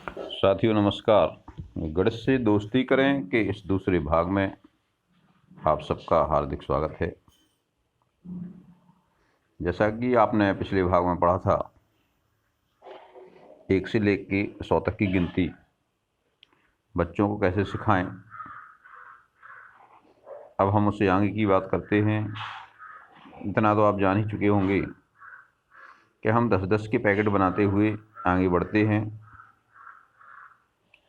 साथियों नमस्कार। गणित से दोस्ती करें के इस दूसरे भाग में आप सबका हार्दिक स्वागत है। जैसा कि आपने पिछले भाग में पढ़ा था, 1 से लेके 100 तक की गिनती बच्चों को कैसे सिखाएं। अब हम उससे आगे की बात करते हैं। इतना तो आप जान ही चुके होंगे कि हम 10-10 के पैकेट बनाते हुए आगे बढ़ते हैं।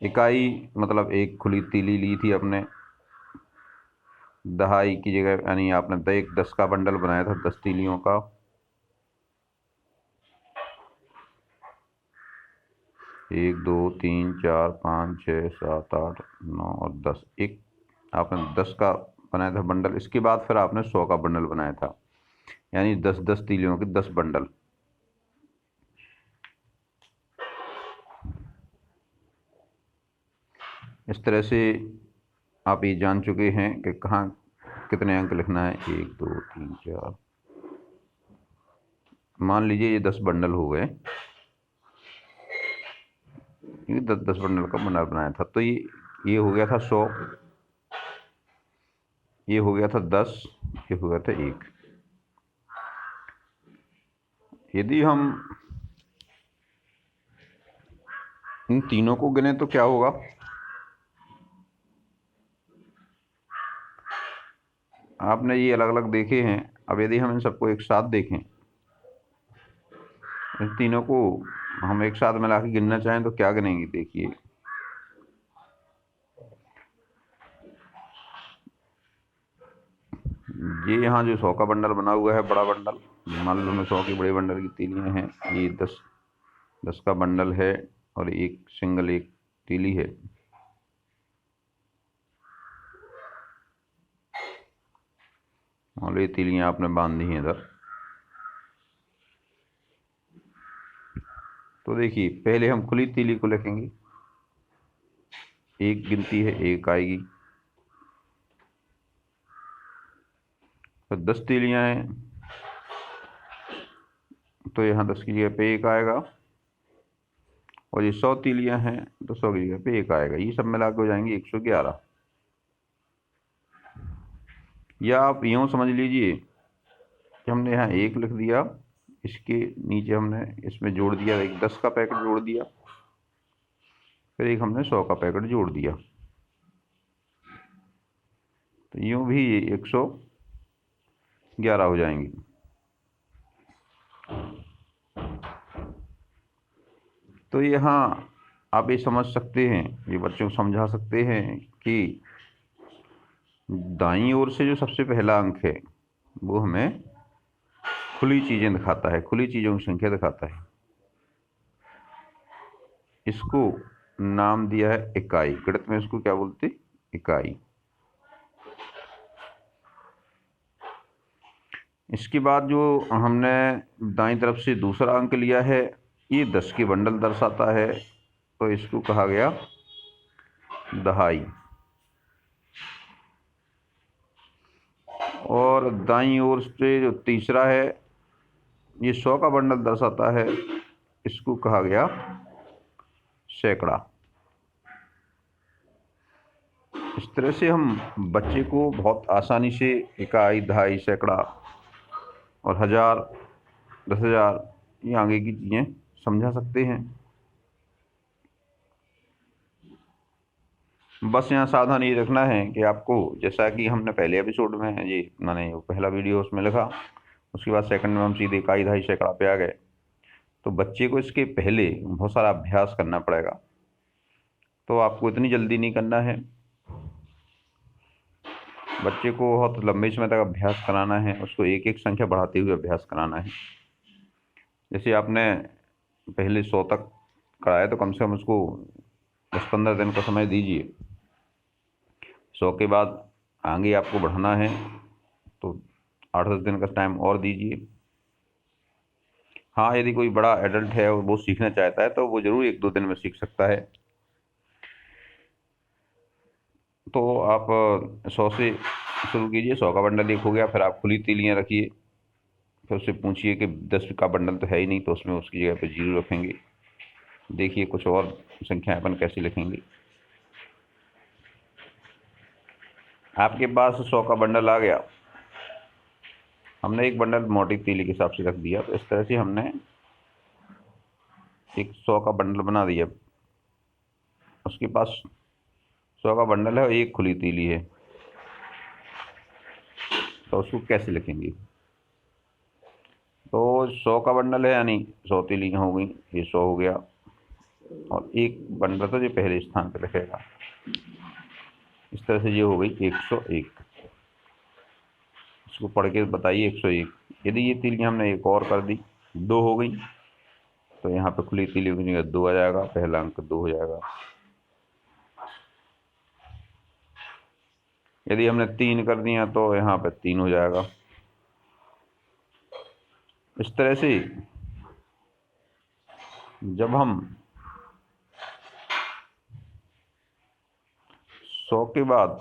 इकाई मतलब एक खुली तीली ली थी अपने, दहाई की जगह, यानी आपने एक 10 का बंडल बनाया था 10 तीलियों का। 1 2 3 4 5 6 7 8 9 और 10, एक आपने 10 का बनाया था बंडल। इसके बाद फिर आपने 100 का बंडल बनाया था, यानी 10-10 तीलियों के 10 बंडल। इस तरह से आप ये जान चुके हैं कि कहाँ कितने अंक लिखना है। 1 2 3 4, मान लीजिए ये 10 बंडल हो गए। ये 10-10 बंडल का बंडल बनाया था, तो ये हो गया था 100, ये हो गया था 10, ये हो गया था 1। यदि हम इन तीनों को गिने तो क्या होगा? आपने ये अलग अलग देखे हैं। अब यदि हम इन सबको एक साथ देखें, इन तीनों को हम एक साथ मिला के गिनना चाहें तो क्या गिनेंगे? देखिए, ये यहाँ जो 100 का बंडल बना हुआ है, बड़ा बंडल, मान लो 100 की बड़े बंडल की तीलियां हैं। ये 10 का बंडल है और एक सिंगल एक तीली है। मान लो ये तीलियां आपने बांध दी हैं इधर। तो देखिए, पहले हम खुली तीली को लिखेंगे। एक गिनती है, एक आएगी। तो 10 तीलियां हैं, तो यहाँ 10 की जगह पे एक आएगा। और ये 100 तीलियां हैं तो 100 की जगह पे एक आएगा। ये सब मिला के हो जाएंगे 111। या आप यूँ समझ लीजिए कि हमने यहाँ एक लिख दिया, इसके नीचे हमने इसमें जोड़ दिया, एक 10 का पैकेट जोड़ दिया, फिर एक हमने 100 का पैकेट जोड़ दिया, तो यूँ भी ये 111 हो जाएंगी। तो यहाँ आप ये समझ सकते हैं, ये बच्चों को समझा सकते हैं कि दाईं ओर से जो सबसे पहला अंक है वो हमें खुली चीज़ें दिखाता है, खुली चीज़ों की संख्या दिखाता है। इसको नाम दिया है इकाई। गणित में इसको क्या बोलते? इकाई। इसके बाद जो हमने दाईं तरफ से दूसरा अंक लिया है, ये 10 के बंडल दर्शाता है, तो इसको कहा गया दहाई। और दाईं ओर से जो तीसरा है, ये 100 का बंडल दर्शाता है, इसको कहा गया सैकड़ा। इस तरह से हम बच्चे को बहुत आसानी से इकाई, दहाई, सैकड़ा और हजार, 10,000, ये आगे की चीज़ें समझा सकते हैं। बस यहाँ सावधान ये रखना है कि आपको, जैसा कि हमने पहले एपिसोड में ये मैंने पहला वीडियो उसमें लिखा, उसके बाद सेकंड में हम सीधे इकाई, दहाई, सैकड़ा पे आ गए। तो बच्चे को इसके पहले बहुत सारा अभ्यास करना पड़ेगा। तो आपको इतनी जल्दी नहीं करना है, बच्चे को बहुत लंबे समय तक अभ्यास कराना है, उसको एक एक संख्या बढ़ाते हुए अभ्यास कराना है। जैसे आपने पहले 100 तक कराया तो कम से कम उसको 10-15 दिन का समय दीजिए। 100 के बाद आगे आपको बढ़ाना है तो 8-10 दिन का टाइम और दीजिए। हाँ, यदि कोई बड़ा एडल्ट है और वो सीखना चाहता है तो वो ज़रूर 1-2 दिन में सीख सकता है। तो आप 100 से शुरू कीजिए। 100 का बंडल एक हो गया, फिर आप खुली तीलियां रखिए, फिर उससे पूछिए कि 10 का बंडल तो है ही नहीं, तो उसमें उसकी जगह पे 0 रखेंगे। देखिए कुछ और संख्याएं अपन कैसे लिखेंगे। आपके पास 100 का बंडल आ गया, हमने एक बंडल मोटी तीली के हिसाब से रख दिया, तो इस तरह से हमने एक 100 का बंडल बना दिया। उसके पास 100 का बंडल है और एक खुली तीली है, तो उसको कैसे लिखेंगे। तो 100 का बंडल है यानी 100 तीलियाँ हो गई, ये 100 हो गया, और एक बंडल तो ये पहले स्थान पर लिखेगा। इस तरह से ये हो गई 101। इसको पढ़ के बताइए 101। यदि ये तीलियाँ हमने एक और कर दी, 2 हो गई, तो यहाँ पे खुली तीलियों की जगह 2 आ जाएगा, पहला अंक 2 हो जाएगा। यदि हमने 3 कर दिया तो यहाँ पे 3 हो जाएगा। इस तरह से जब हम 100 के बाद,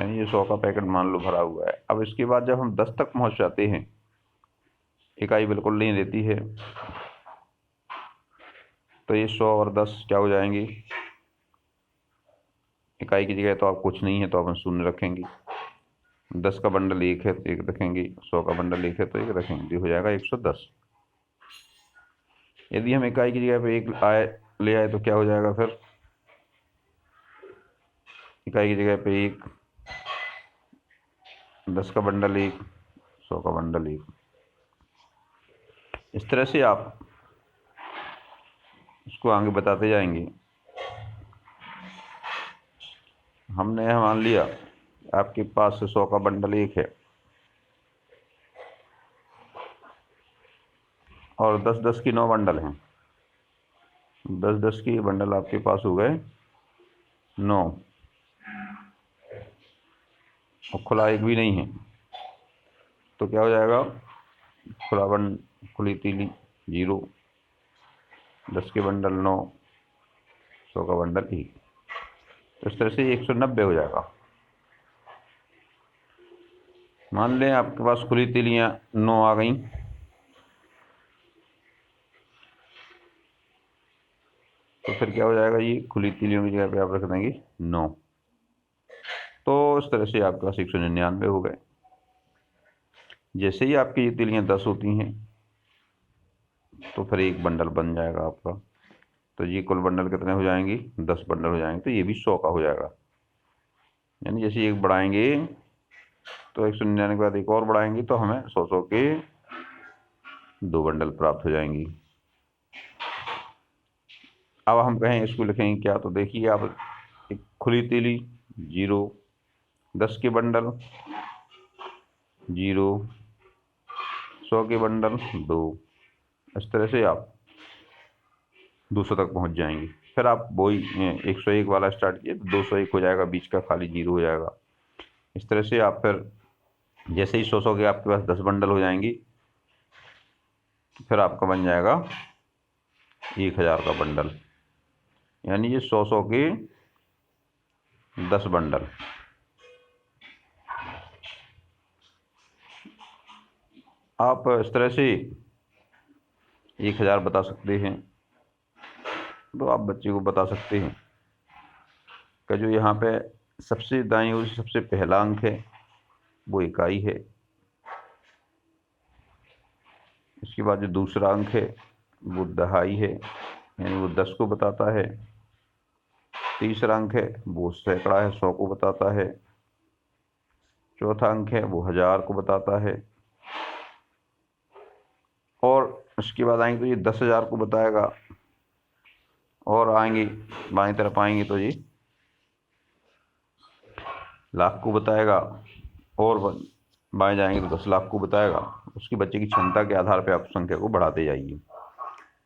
यानी ये 100 का पैकेट मान लो भरा हुआ है, अब इसके बाद जब हम 10 तक पहुंच जाते हैं, इकाई बिल्कुल नहीं रहती है, तो ये 100 और 10 क्या हो जाएंगे, इकाई की जगह तो आप कुछ नहीं है तो अपन शून्य रखेंगे। 10 का बंडल 1 है तो 1 रखेंगे, 100 का बंडल 1 है तो 1 रखेंगे, हो जाएगा 110। यदि हम इकाई की जगह पे 1 ले आए तो क्या हो जाएगा, फिर इकाई की जगह पे 1, 10 का बंडल 1, 100 का बंडल 1। इस तरह से आप इसको आगे बताते जाएंगे। हमने यह मान लिया आपके पास 100 का बंडल 1 है और 10-10 की 9 बंडल हैं। 10-10 की बंडल आपके पास हो गए 9, और खुला एक भी नहीं है, तो क्या हो जाएगा, खुली तीली 0, 10 के बंडल 9, 100 का बंडल 1। तो इस तरह से 190 हो जाएगा। मान लें आपके पास खुली तीलियाँ 9 आ गई, तो फिर क्या हो जाएगा, ये खुली तीलियों की जगह पे आप रख देंगे 9, तो इस तरह से आपके पास 199 हो गए। जैसे ही आपकी ये तीलियाँ 10 होती हैं तो फिर एक बंडल बन जाएगा आपका। तो ये कुल बंडल कितने हो जाएंगे, 10 बंडल हो जाएंगे, तो ये भी 100 का हो जाएगा। यानी जैसे एक बढ़ाएंगे तो 199 के बाद एक और बढ़ाएंगे तो हमें 100 के 2 बंडल प्राप्त हो जाएंगी। अब हम कहें इसको लिखेंगे क्या, तो देखिए आप, एक खुली तीली 0, 10 के बंडल 0, 100 के बंडल 2। इस तरह से आप 200 तक पहुंच जाएंगे। फिर आप वही 101 वाला स्टार्ट किए तो 201 हो जाएगा, बीच का खाली 0 हो जाएगा। इस तरह से आप फिर जैसे ही 100 के आपके पास 10 बंडल हो जाएंगी, फिर आपका बन जाएगा 1000 का बंडल, यानी ये 100 के 10 बंडल। आप इस तरह से 1000 बता सकते हैं। तो आप बच्चे को बता सकते हैं कि जो यहाँ पे सबसे दाईं ओर सबसे पहला अंक है वो इकाई है, इसके बाद जो दूसरा अंक है वो दहाई है, यानी वो 10 को बताता है। तीसरा अंक है वो सैकड़ा है, 100 को बताता है। चौथा अंक है वो 1000 को बताता है, और उसके बाद आएंगे तो ये 10,000 को बताएगा, और आएंगे बाएं तरफ आएंगे तो ये लाख को बताएगा, और बाएं जाएंगे तो 10 लाख को बताएगा। उसकी बच्चे की क्षमता के आधार पर आप संख्या को बढ़ाते जाइए,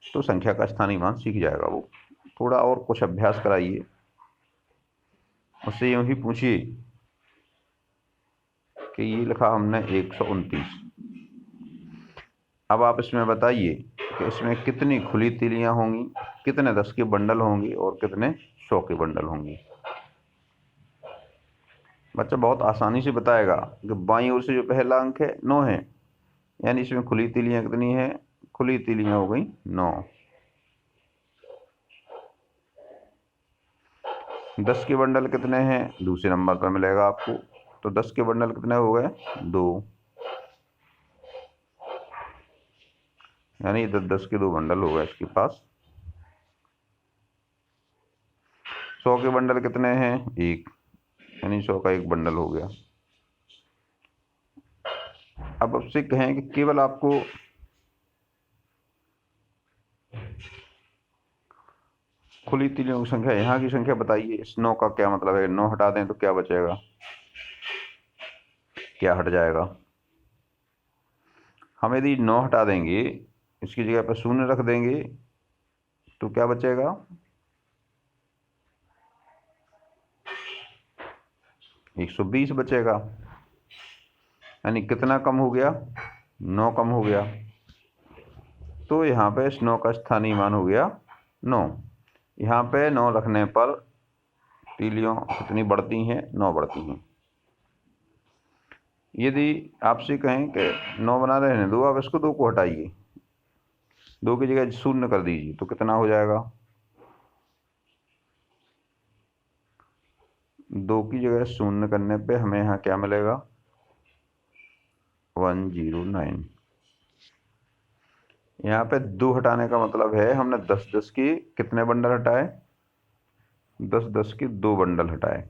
तो संख्या का स्थानीय मान सीख जाएगा वो। थोड़ा और कुछ अभ्यास कराइए, उससे यूँ ही पूछिए कि ये लिखा हमने 129, अब आप इसमें बताइए कि इसमें कितनी खुली तीलियां होंगी, कितने 10 के बंडल होंगे और कितने 100 के बंडल होंगे। बच्चा बहुत आसानी से बताएगा कि बाईं ओर से जो पहला अंक है 9 है, यानी इसमें खुली तीलियां कितनी है खुली तीलियां हो गई 9। 10 के बंडल कितने हैं दूसरे नंबर पर मिलेगा आपको। तो 10 के बंडल कितने हो गए 2, यानी इधर 10 के 2 बंडल हो गए इसके पास। 100 के बंडल कितने हैं 1, यानी 100 का 1 बंडल हो गया। अब आपसे कहें कि केवल आपको खुली तीलियों की संख्या, यहाँ की संख्या बताइए। इस 9 का क्या मतलब है, 9 हटा दें तो क्या बचेगा, क्या हट जाएगा। हम यदि 9 हटा देंगे, इसकी जगह पर 0 रख देंगे तो क्या बचेगा, 120 बचेगा। यानी कितना कम हो गया, 9 कम हो गया। तो यहाँ पे इस 9 का स्थानीय मान हो गया 9। यहाँ पे 9 रखने पर तीलियों कितनी बढ़ती हैं, 9 बढ़ती हैं। यदि आपसे कहें कि 9 बना रहने दो, आप इसको 2 को हटाइए, 2 की जगह 0 कर दीजिए तो कितना हो जाएगा, 2 की जगह 0 करने पे हमें यहाँ क्या मिलेगा 109। यहाँ पे 2 हटाने का मतलब है हमने 10-10 की कितने बंडल हटाए, 10-10 की 2 बंडल हटाए।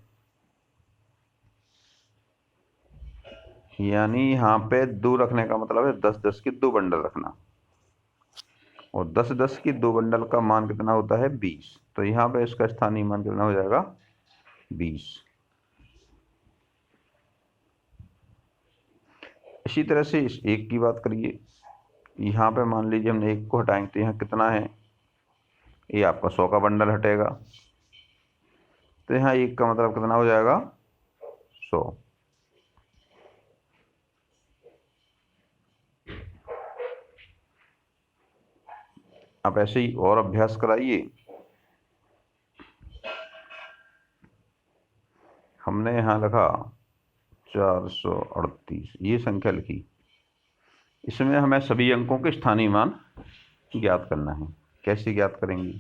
यानी यहाँ पे 2 रखने का मतलब है 10-10 की 2 बंडल रखना, और 10-10 की 2 बंडल का मान कितना होता है 20। तो यहाँ पे इसका स्थानीय मान कितना हो जाएगा 20। इसी तरह से इस 1 की बात करिए। यहाँ पे मान लीजिए हमने 1 को हटाएंगे तो यहाँ कितना है, ये आपका 100 का बंडल हटेगा। तो यहाँ 1 का मतलब कितना हो जाएगा 100। आप ऐसे ही और अभ्यास कराइए। हमने यहाँ लिखा 438, ये संख्या लिखी। इसमें हमें सभी अंकों के स्थानीय मान ज्ञात करना है। कैसे ज्ञात करेंगे,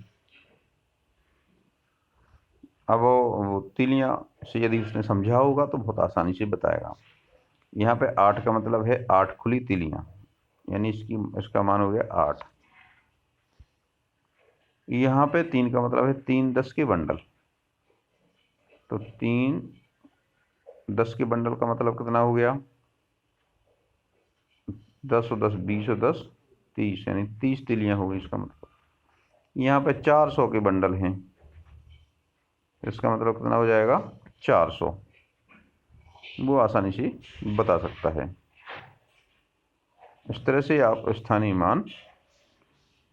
अब वो तीलियां से यदि उसने समझा होगा तो बहुत आसानी से बताएगा। यहाँ पे 8 का मतलब है 8 खुली तीलियां, यानी इसका मान हो गया 8। यहाँ पे 3 का मतलब है 3 10 के बंडल, तो 3 10 के बंडल का मतलब कितना हो गया 10 और 10 20 और 10 30, यानी 30 तीलियां हो गई इसका मतलब। यहाँ पे 400 के बंडल हैं, इसका मतलब कितना हो जाएगा 400। वो आसानी से बता सकता है। इस तरह से आप स्थानीय मान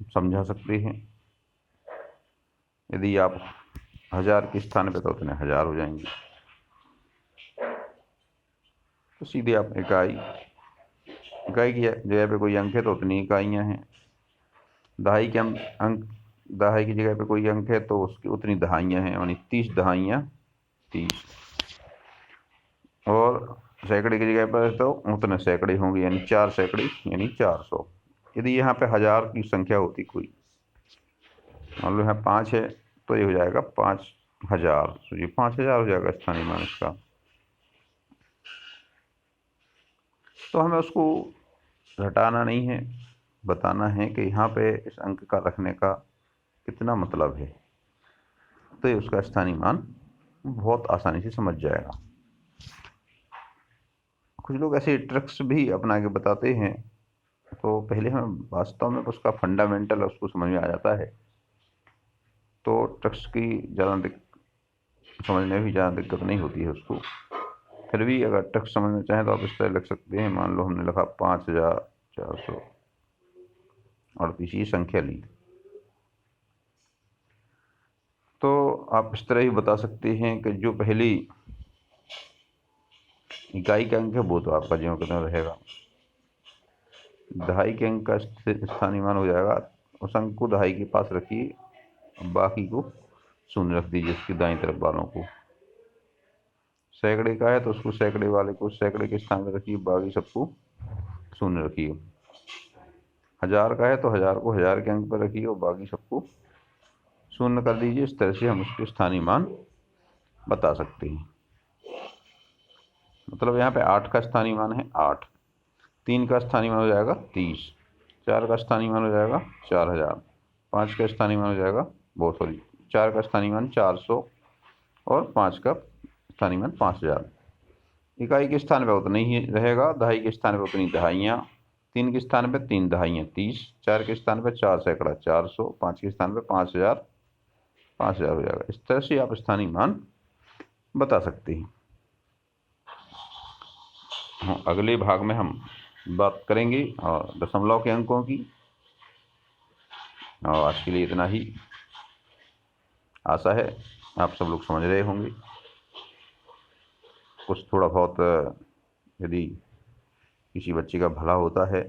समझा सकते हैं। यदि आप 1000 के स्थान पे तो उतने 1000 हो जाएंगे। तो सीधे आप इकाई की जगह पे कोई अंक है तो उतनी इकाइयाँ हैं। दहाई के अंक, दहाई की जगह पे कोई अंक है तो उसकी उतनी दहाइयाँ हैं, यानी 30 दहाइयाँ 30। और सैकड़े की जगह पर तो उतने सैकड़े होंगे, यानी 4 सैकड़े यानी 400। यदि यहाँ पे 1000 की संख्या होती कोई, मान लो यहाँ 5 है तो ये हो जाएगा 5000, तो ये 5000 हो जाएगा स्थानीय मान इसका। तो हमें उसको घटाना नहीं है, बताना है कि यहाँ पे इस अंक का रखने का कितना मतलब है, तो ये उसका स्थानीय मान बहुत आसानी से समझ जाएगा। कुछ लोग ऐसे ट्रिक्स भी अपना के बताते हैं, तो पहले हमें वास्तव में उसका फंडामेंटल उसको समझ में आ जाता है, तो ट्रिक्स की समझने में भी ज़्यादा दिक्कत नहीं होती है उसको। फिर भी अगर ट्रिक्स समझना चाहें तो आप इस तरह लिख सकते हैं। मान लो हमने लिखा 5438 ये संख्या ली, तो आप इस तरह ही बता सकते हैं कि जो पहली इकाई का अंक है वो तो आपका ज्यों कितना रहेगा, दहाई के अंक का स्थानीय मान हो जाएगा, उस अंक को दहाई के पास रखिए, बाकी को 0 रख दीजिए इसकी दाईं तरफ वालों को। सैकड़े का है तो उसको सैकड़े वाले को सैकड़े के स्थान पर रखिए, बाकी सबको 0 रखिए। 1000 का है तो 1000 को 1000 के अंक पर रखिए और बाकी सबको शून्य कर दीजिए। इस तरह से हम उसके स्थानीय मान बता सकते हैं। मतलब यहाँ पे 8 का स्थानीय मान है 8, 3 का स्थानीय मान हो जाएगा 30, 4 का स्थानीय मान हो जाएगा 4000, 5 का स्थानीय मान हो जाएगा वो सॉरी 4 का स्थानीय मान 400 और 5 का स्थानीय मान 5000। इकाई के स्थान पर उतना ही रहेगा, दहाई के स्थान पर उतनी दहाइयाँ, 3 के स्थान पर 3 दहाइयाँ 30, 4 के स्थान पर 4 सैकड़ा 400, 5 के स्थान पर 5000 5000 हो जाएगा। इस तरह से आप स्थानीय मान बता सकते हैं। हाँ, अगले भाग में हम बात करेंगे और दशमलव के अंकों की। और आज के लिए इतना ही। आशा है आप सब लोग समझ रहे होंगे। कुछ थोड़ा बहुत यदि किसी बच्चे का भला होता है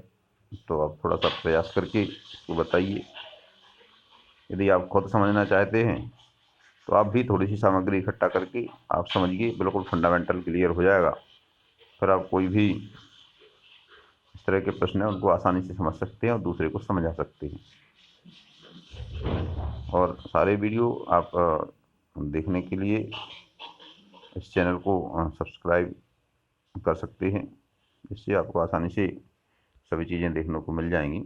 तो आप थोड़ा सा प्रयास करके उसको बताइए। यदि आप खुद समझना चाहते हैं तो आप भी थोड़ी सी सामग्री इकट्ठा करके आप समझिए, बिल्कुल फंडामेंटल क्लियर हो जाएगा। फिर आप कोई भी इस तरह के प्रश्न हैं उनको आसानी से समझ सकते हैं और दूसरे को समझा सकते हैं। और सारे वीडियो आप देखने के लिए इस चैनल को सब्सक्राइब कर सकते हैं, जिससे आपको आसानी से सभी चीज़ें देखने को मिल जाएंगी।